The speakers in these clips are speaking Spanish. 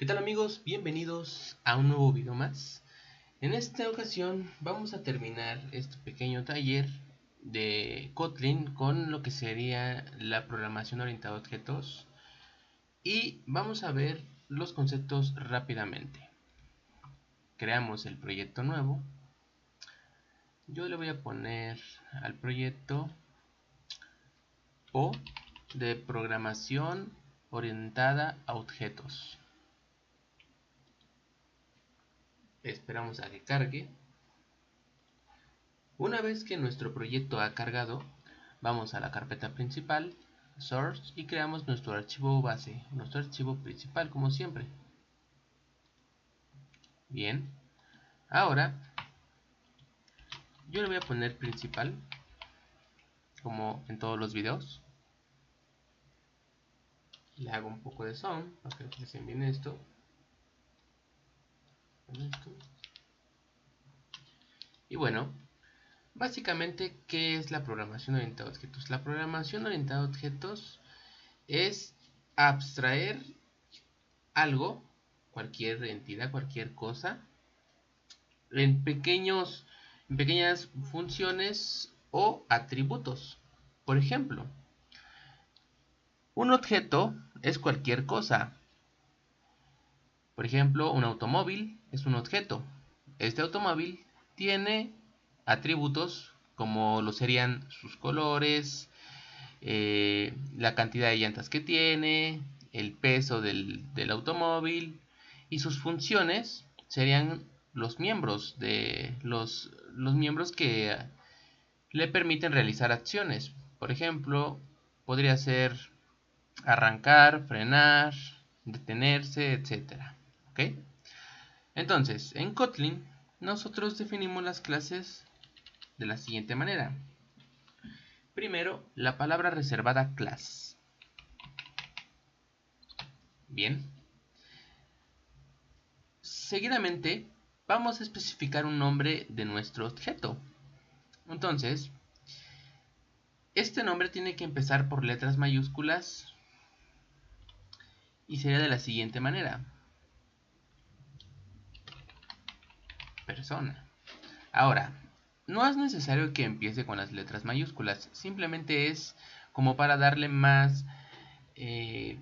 ¿Qué tal amigos? Bienvenidos a un nuevo video más. En esta ocasión vamos a terminar este pequeño taller de Kotlin con lo que sería la programación orientada a objetos y vamos a ver los conceptos rápidamente. Creamos el proyecto nuevo. Yo le voy a poner al proyecto O de programación orientada a objetos. Esperamos a que cargue. Una vez que nuestro proyecto ha cargado, vamos a la carpeta principal, Source, y creamos nuestro archivo base, nuestro archivo principal como siempre. Bien, ahora yo le voy a poner principal, como en todos los videos. Le hago un poco de sound para que aprecien bien esto. Y bueno, básicamente, ¿qué es la programación orientada a objetos? La programación orientada a objetos es abstraer algo, cualquier entidad, cualquier cosa, en pequeñas funciones o atributos. Por ejemplo, un objeto es cualquier cosa. Por ejemplo, un automóvil es un objeto. Este automóvil tiene atributos como lo serían sus colores, la cantidad de llantas que tiene, el peso del automóvil, y sus funciones serían los miembros los miembros que le permiten realizar acciones. Por ejemplo, podría ser arrancar, frenar, detenerse, etcétera. ¿Ok? Entonces, en Kotlin nosotros definimos las clases de la siguiente manera. Primero, la palabra reservada class. Bien. Seguidamente, vamos a especificar un nombre de nuestro objeto. Entonces, este nombre tiene que empezar por letras mayúsculas y sería de la siguiente manera. Persona. Ahora, no es necesario que empiece con las letras mayúsculas, simplemente es como para darle más,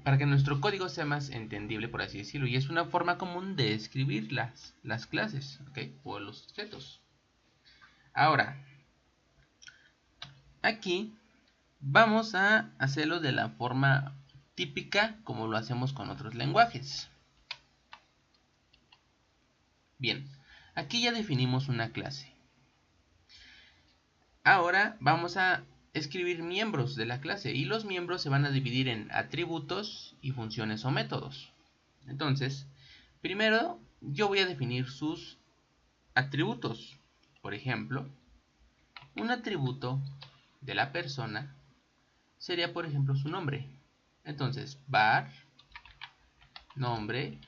para que nuestro código sea más entendible, por así decirlo, y es una forma común de escribir las clases, ¿ok? O los objetos. Ahora, aquí vamos a hacerlo de la forma típica como lo hacemos con otros lenguajes. Bien, aquí ya definimos una clase. Ahora vamos a escribir miembros de la clase y los miembros se van a dividir en atributos y funciones o métodos. Entonces, primero yo voy a definir sus atributos. Por ejemplo, un atributo de la persona sería, por ejemplo, su nombre. Entonces, var nombre,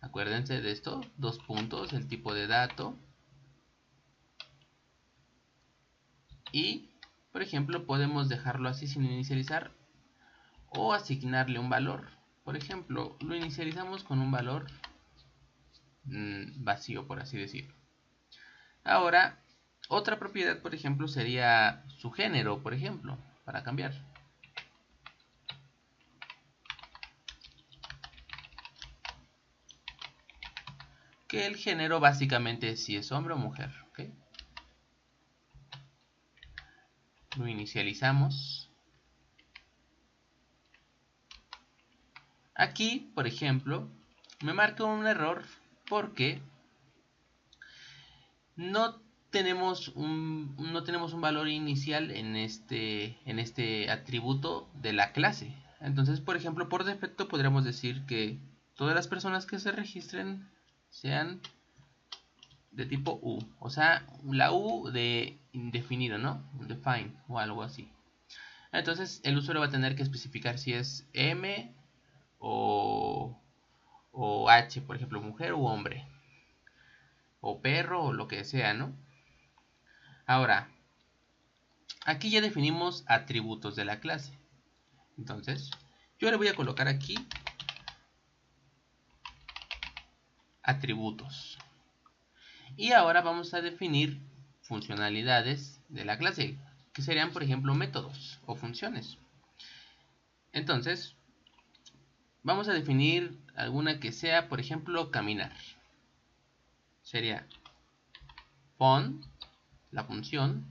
acuérdense de esto, dos puntos, el tipo de dato, y, por ejemplo, podemos dejarlo así sin inicializar o asignarle un valor. Por ejemplo, lo inicializamos con un valor vacío, por así decirlo. Ahora, otra propiedad, por ejemplo, sería su género, por ejemplo, para cambiar. Que el género básicamente es si es hombre o mujer. ¿Okay? Lo inicializamos. Aquí, por ejemplo, me marca un error porque no tenemos un valor inicial en este atributo de la clase. Entonces, por ejemplo, por defecto podríamos decir que todas las personas que se registren sean de tipo U, o sea, la U de indefinido, ¿no? Define o algo así. Entonces, el usuario va a tener que especificar si es M o H, por ejemplo, mujer u hombre, o perro o lo que sea, ¿no? Ahora, aquí ya definimos atributos de la clase. Entonces, yo le voy a colocar aquí atributos. Y ahora vamos a definir funcionalidades de la clase, que serían, por ejemplo, métodos o funciones. Entonces, vamos a definir alguna que sea, por ejemplo, caminar. Sería fun, la función,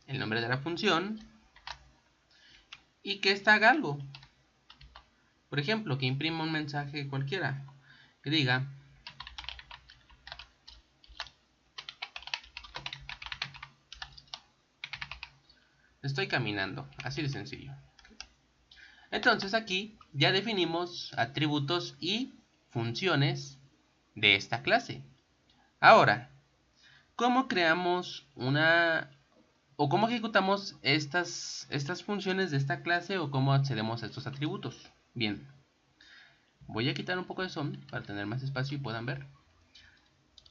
el nombre de la función, y que esta haga algo. Por ejemplo, que imprima un mensaje cualquiera, que diga: estoy caminando, así de sencillo. Entonces aquí ya definimos atributos y funciones de esta clase. Ahora, ¿cómo creamos una o cómo ejecutamos estas funciones de esta clase o cómo accedemos a estos atributos? Bien, voy a quitar un poco de zoom para tener más espacio y puedan ver.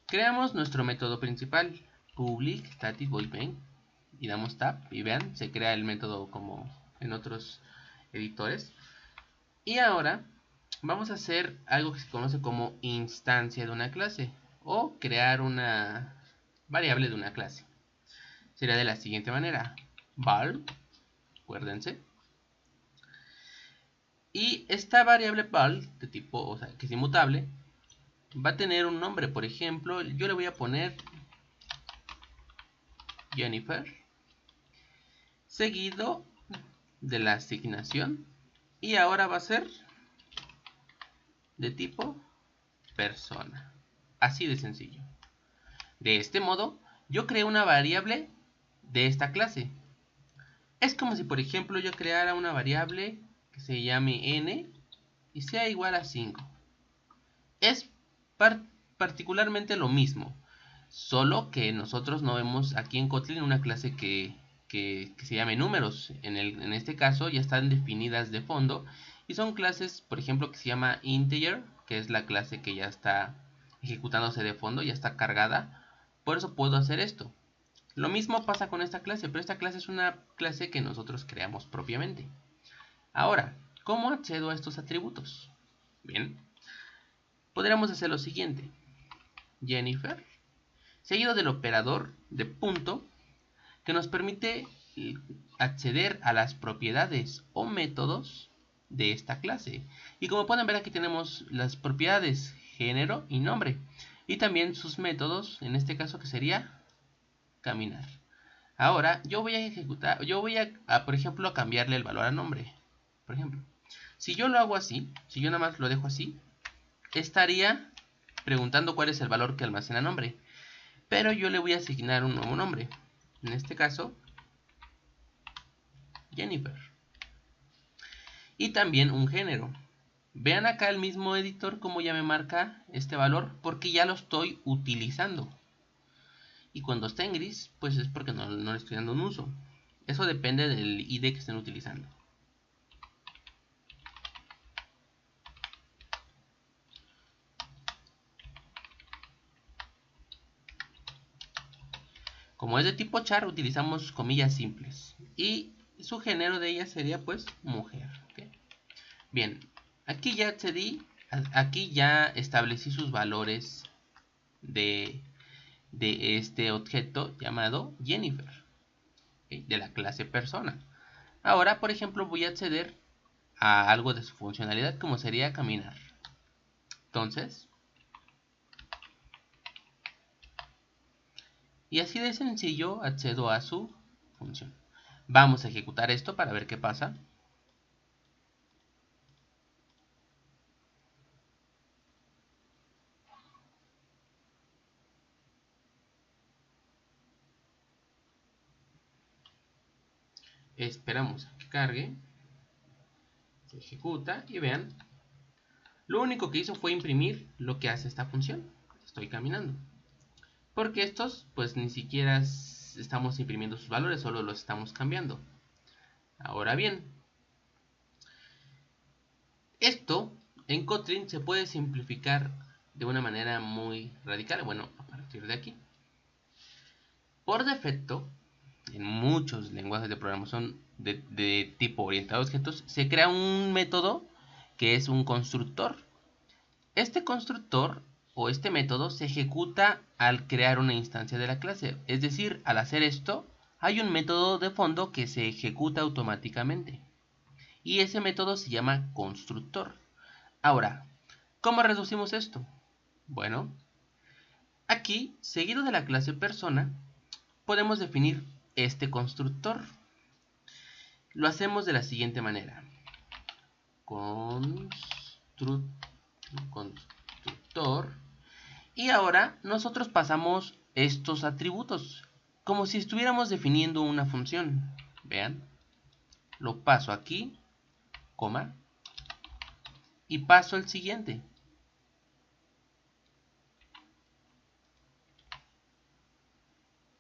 Creamos nuestro método principal, public static void main, y damos tab y vean, se crea el método como en otros editores. Y ahora vamos a hacer algo que se conoce como instancia de una clase o crear una variable de una clase. Sería de la siguiente manera: val, acuérdense, y esta variable val de tipo, o sea, que es inmutable, va a tener un nombre. Por ejemplo, yo le voy a poner Jennifer, seguido de la asignación, y ahora va a ser de tipo persona. Así de sencillo. De este modo, yo creé una variable de esta clase. Es como si, por ejemplo, yo creara una variable que se llame n y sea igual a 5. Es particularmente lo mismo, solo que nosotros no vemos aquí en Kotlin una clase que se llame números. En este caso ya están definidas de fondo y son clases, por ejemplo, que se llama integer, que es la clase que ya está ejecutándose de fondo, ya está cargada. Por eso puedo hacer esto. Lo mismo pasa con esta clase, pero esta clase es una clase que nosotros creamos propiamente. Ahora, ¿cómo accedo a estos atributos? Bien, podríamos hacer lo siguiente: Jennifer, seguido del operador de punto, que nos permite acceder a las propiedades o métodos de esta clase. Y como pueden ver, aquí tenemos las propiedades género y nombre, y también sus métodos, en este caso que sería caminar. Ahora yo voy a ejecutar, yo voy a, por ejemplo, a cambiarle el valor a nombre. Por ejemplo, si yo lo hago así, si yo nada más lo dejo así, estaría preguntando cuál es el valor que almacena nombre. Pero yo le voy a asignar un nuevo nombre. En este caso, Jennifer. Y también un género. Vean acá el mismo editor como ya me marca este valor, porque ya lo estoy utilizando. Y cuando está en gris, pues es porque no le estoy dando un uso. Eso depende del ID que estén utilizando. Como es de tipo char, utilizamos comillas simples. Y su género de ella sería pues mujer. ¿Okay? Bien, aquí ya accedí, aquí ya establecí sus valores de este objeto llamado Jennifer, ¿okay? De la clase persona. Ahora, por ejemplo, voy a acceder a algo de su funcionalidad, como sería caminar. Entonces, y así de sencillo accedo a su función. Vamos a ejecutar esto para ver qué pasa. Esperamos a que cargue. Se ejecuta y vean, lo único que hizo fue imprimir lo que hace esta función. Estoy caminando. Porque estos, pues ni siquiera estamos imprimiendo sus valores, solo los estamos cambiando. Ahora bien, esto en Kotlin se puede simplificar de una manera muy radical. Bueno, a partir de aquí. Por defecto, en muchos lenguajes de programación de tipo orientado a objetos, se crea un método que es un constructor. Este constructor o este método se ejecuta al crear una instancia de la clase. Es decir, al hacer esto, hay un método de fondo que se ejecuta automáticamente. Y ese método se llama constructor. Ahora, ¿cómo reducimos esto? Bueno, aquí, seguido de la clase persona, podemos definir este constructor. Lo hacemos de la siguiente manera. Constructor. Y ahora nosotros pasamos estos atributos como si estuviéramos definiendo una función. Vean, lo paso aquí, coma, y paso el siguiente.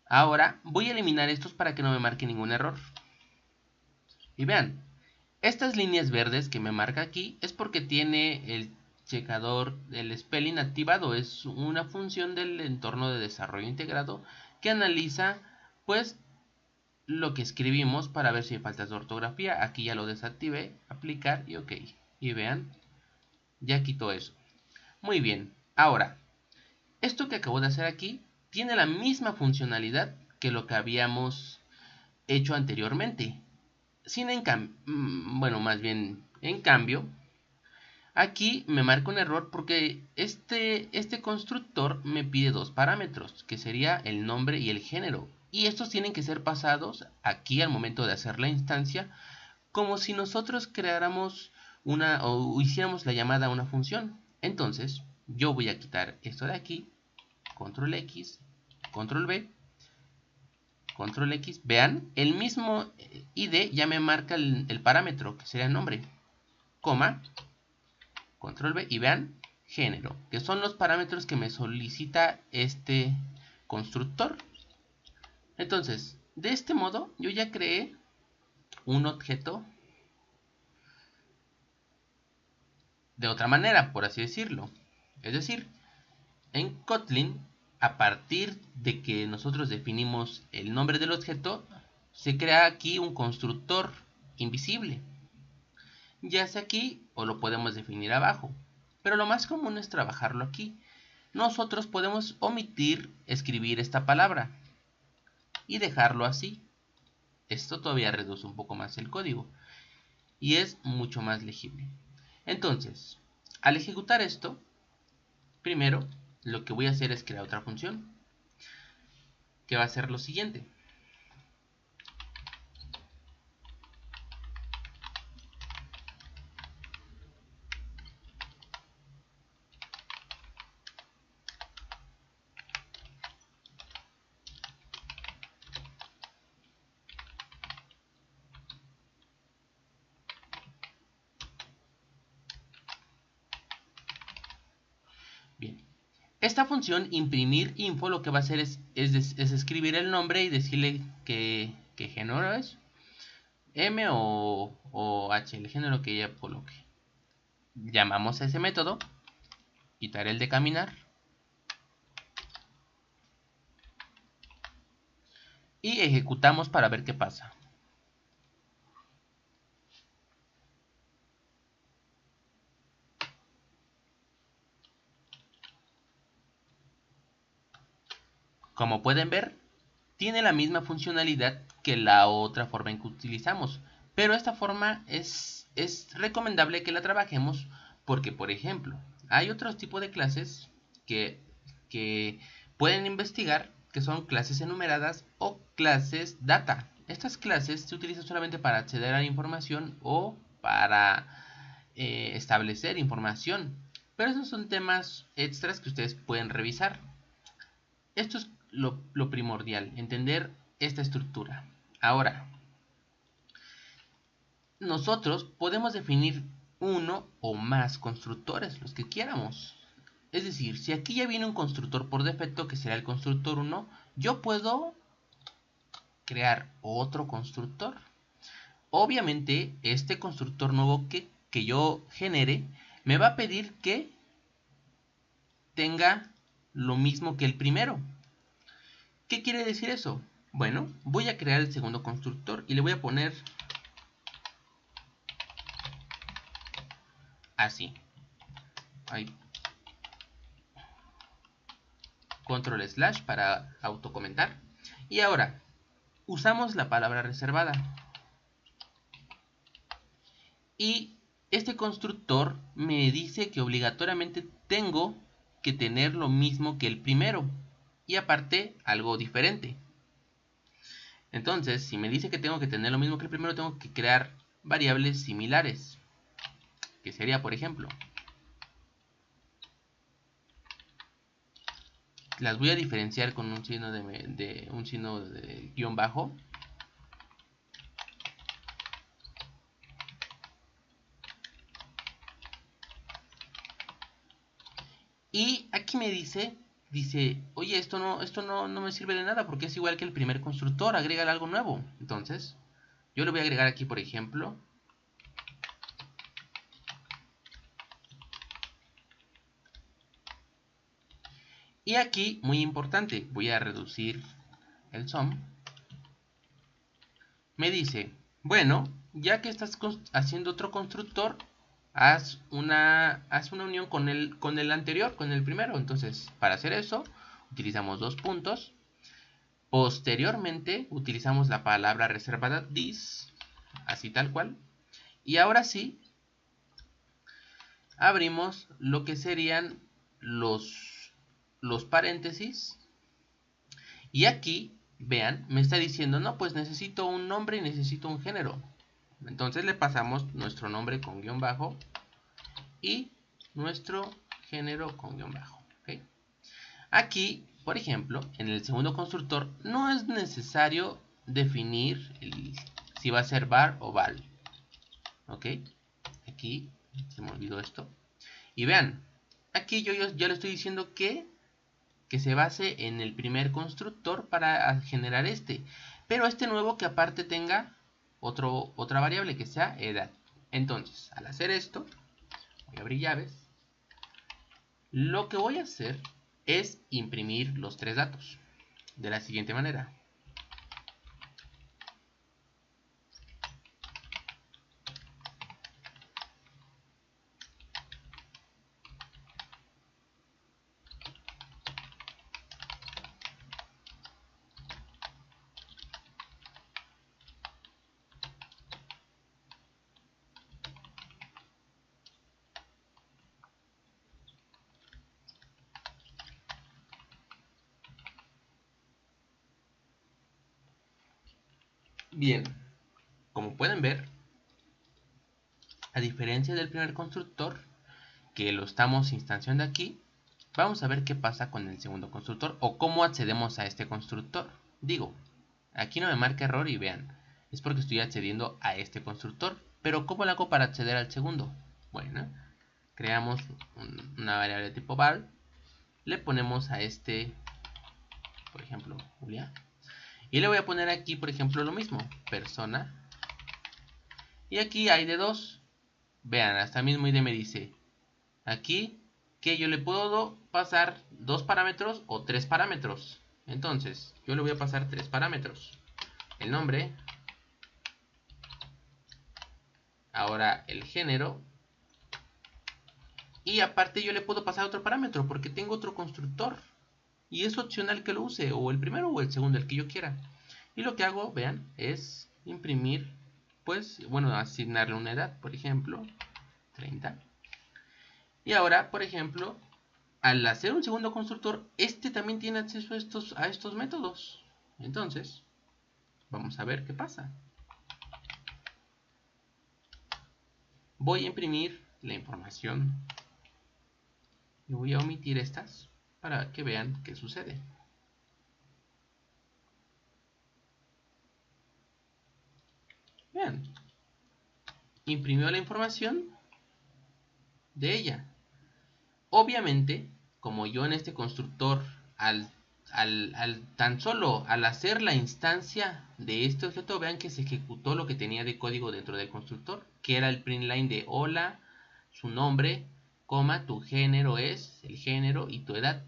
Ahora voy a eliminar estos para que no me marque ningún error. Y vean, estas líneas verdes que me marca aquí es porque tiene el checador del spelling activado. Es una función del entorno de desarrollo integrado que analiza pues lo que escribimos para ver si hay faltas de ortografía. Aquí ya lo desactivé, aplicar y ok. Y vean, ya quitó eso. Muy bien, ahora, esto que acabo de hacer aquí tiene la misma funcionalidad que lo que habíamos hecho anteriormente. Más bien, en cambio, aquí me marca un error porque este constructor me pide dos parámetros, que sería el nombre y el género. Y estos tienen que ser pasados aquí al momento de hacer la instancia, como si nosotros creáramos o hiciéramos la llamada a una función. Entonces, yo voy a quitar esto de aquí, control X, control B, control X. Vean, el mismo ID ya me marca el parámetro, que sería el nombre, coma, control B, y vean, género, que son los parámetros que me solicita este constructor. Entonces, de este modo, yo ya creé un objeto de otra manera, por así decirlo. Es decir, en Kotlin, a partir de que nosotros definimos el nombre del objeto, se crea aquí un constructor invisible. Ya sea aquí o lo podemos definir abajo. Pero lo más común es trabajarlo aquí. Nosotros podemos omitir escribir esta palabra y dejarlo así. Esto todavía reduce un poco más el código y es mucho más legible. Entonces, al ejecutar esto, primero lo que voy a hacer es crear otra función que va a ser lo siguiente. Bien, esta función imprimir info lo que va a hacer es escribir el nombre y decirle qué género es, M o H, el género que ella coloque. Llamamos a ese método, quitar el de caminar y ejecutamos para ver qué pasa. Como pueden ver, tiene la misma funcionalidad que la otra forma en que utilizamos, pero esta forma es recomendable que la trabajemos porque, por ejemplo, hay otros tipos de clases que pueden investigar, que son clases enumeradas o clases data. Estas clases se utilizan solamente para acceder a la información o para establecer información, pero esos son temas extras que ustedes pueden revisar. Esto es lo primordial, entender esta estructura. Ahora, nosotros podemos definir uno o más constructores, los que quieramos. Es decir, si aquí ya viene un constructor por defecto, que será el constructor 1, yo puedo crear otro constructor. Obviamente, este constructor nuevo que yo genere, me va a pedir que tenga lo mismo que el primero. ¿Qué quiere decir eso? Bueno, voy a crear el segundo constructor y le voy a poner así. Ay, control slash para autocomentar. Y ahora, usamos la palabra reservada. Y este constructor me dice que obligatoriamente tengo que tener lo mismo que el primero. Y aparte, algo diferente. Entonces, si me dice que tengo que tener lo mismo que el primero, tengo que crear variables similares. Que sería, por ejemplo, las voy a diferenciar con un signo de guión bajo. Y aquí me dice, oye, esto no me sirve de nada porque es igual que el primer constructor, agrégale algo nuevo. Entonces, yo le voy a agregar aquí, por ejemplo, y aquí, muy importante, voy a reducir el sum. Me dice, bueno, ya que estás haciendo otro constructor, haz una unión con el anterior, con el primero. Entonces, para hacer eso, utilizamos dos puntos. Posteriormente, utilizamos la palabra reservada this, así tal cual. Y ahora sí, abrimos lo que serían los paréntesis. Y aquí, vean, me está diciendo, no, pues necesito un nombre y necesito un género. Entonces le pasamos nuestro nombre con guión bajo y nuestro género con guión bajo. ¿Okay? Aquí, por ejemplo, en el segundo constructor no es necesario definir si va a ser var o val. ¿Ok? Aquí se me olvidó esto. Y vean, aquí yo ya le estoy diciendo que se base en el primer constructor para generar este. Pero este nuevo que aparte tenga otra variable que sea edad. Entonces, al hacer esto, voy a abrir llaves. Lo que voy a hacer es imprimir los tres datos de la siguiente manera. Bien, como pueden ver, a diferencia del primer constructor, que lo estamos instanciando aquí, vamos a ver qué pasa con el segundo constructor o cómo accedemos a este constructor. Digo, aquí no me marca error y vean, es porque estoy accediendo a este constructor, pero ¿cómo lo hago para acceder al segundo? Bueno, creamos una variable de tipo val, le ponemos a este, por ejemplo, Julia, y le voy a poner aquí, por ejemplo, lo mismo, persona, y aquí hay de dos. Vean, hasta mismo ID me dice aquí que yo le puedo pasar dos parámetros o tres parámetros. Entonces, yo le voy a pasar tres parámetros. El nombre, ahora el género, y aparte yo le puedo pasar otro parámetro porque tengo otro constructor. Y es opcional que lo use, o el primero o el segundo, el que yo quiera. Y lo que hago, vean, es imprimir, pues, bueno, asignarle una edad, por ejemplo, 30. Y ahora, por ejemplo, al hacer un segundo constructor, este también tiene acceso a estos métodos. Entonces, vamos a ver qué pasa. Voy a imprimir la información y voy a omitir estas para que vean qué sucede. Vean, imprimió la información de ella. Obviamente, como yo en este constructor, tan solo al hacer la instancia de este objeto, vean que se ejecutó lo que tenía de código dentro del constructor, que era el print line de hola, su nombre, coma, tu género es, el género y tu edad.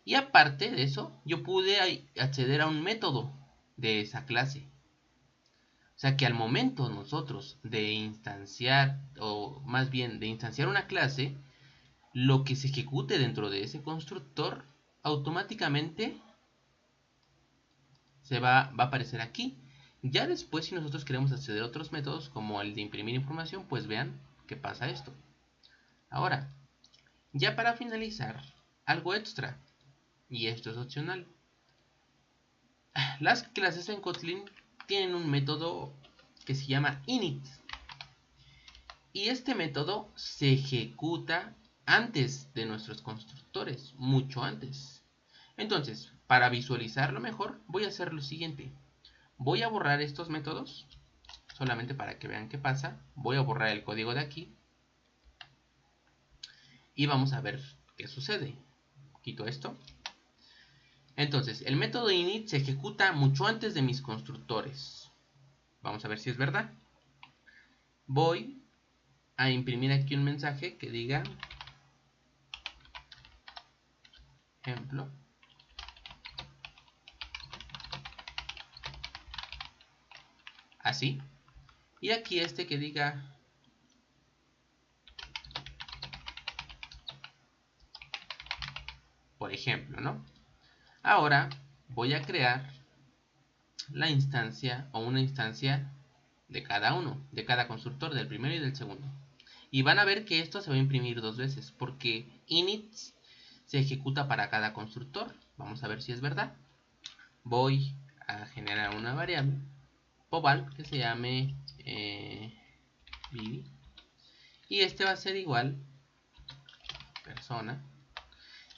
Y aparte de eso, yo pude acceder a un método de esa clase. O sea que al momento nosotros de instanciar, o más bien de instanciar una clase, lo que se ejecute dentro de ese constructor automáticamente va a aparecer aquí. Ya después, si nosotros queremos acceder a otros métodos, como el de imprimir información, pues vean que pasa esto. Ahora, ya para finalizar, algo extra, y esto es opcional. Las clases en Kotlin tienen un método que se llama init. Y este método se ejecuta antes de nuestros constructores, mucho antes. Entonces, para visualizarlo mejor, voy a hacer lo siguiente. Voy a borrar estos métodos, solamente para que vean qué pasa. Voy a borrar el código de aquí. Y vamos a ver qué sucede. Quito esto. Entonces, el método init se ejecuta mucho antes de mis constructores. Vamos a ver si es verdad. Voy a imprimir aquí un mensaje que diga ejemplo. Así. Y aquí este que diga por ejemplo, ¿no? Ahora voy a crear la instancia o una instancia de cada uno, de cada constructor, del primero y del segundo. Y van a ver que esto se va a imprimir dos veces, porque init se ejecuta para cada constructor. Vamos a ver si es verdad. Voy a generar una variable poval que se llame Vivi. Y este va a ser igual persona.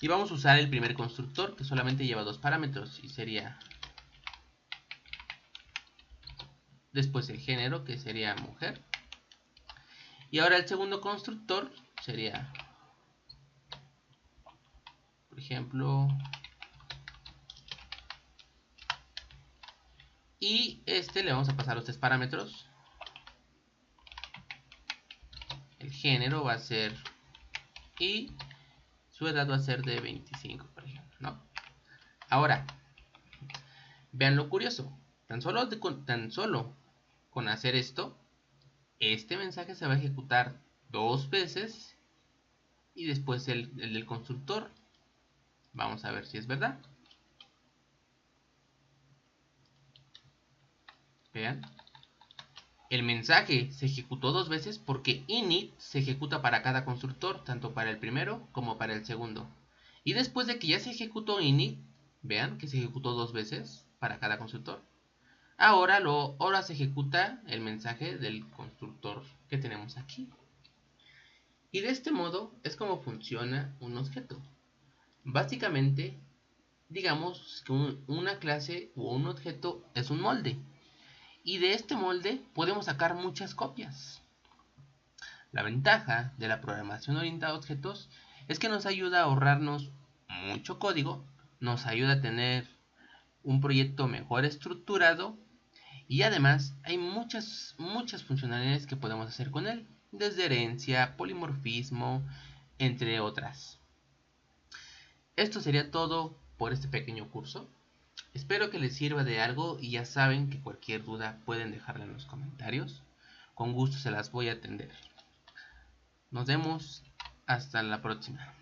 Y vamos a usar el primer constructor que solamente lleva dos parámetros y sería después el género que sería mujer. Y ahora el segundo constructor sería, por ejemplo, y este le vamos a pasar los tres parámetros. El género va a ser y su edad va a ser de 25, por ejemplo, ¿no? Ahora, vean lo curioso. Tan solo con hacer esto, este mensaje se va a ejecutar dos veces y después el del constructor. Vamos a ver si es verdad. Vean. El mensaje se ejecutó dos veces porque init se ejecuta para cada constructor, tanto para el primero como para el segundo. Y después de que ya se ejecutó init, vean que se ejecutó dos veces para cada constructor. Ahora se ejecuta el mensaje del constructor que tenemos aquí. Y de este modo es como funciona un objeto. Básicamente, digamos que una clase o un objeto es un molde. Y de este molde podemos sacar muchas copias. La ventaja de la programación orientada a objetos es que nos ayuda a ahorrarnos mucho código, nos ayuda a tener un proyecto mejor estructurado y además hay muchas funcionalidades que podemos hacer con él, desde herencia, polimorfismo, entre otras. Esto sería todo por este pequeño curso. Espero que les sirva de algo y ya saben que cualquier duda pueden dejarla en los comentarios. Con gusto se las voy a atender. Nos vemos hasta la próxima.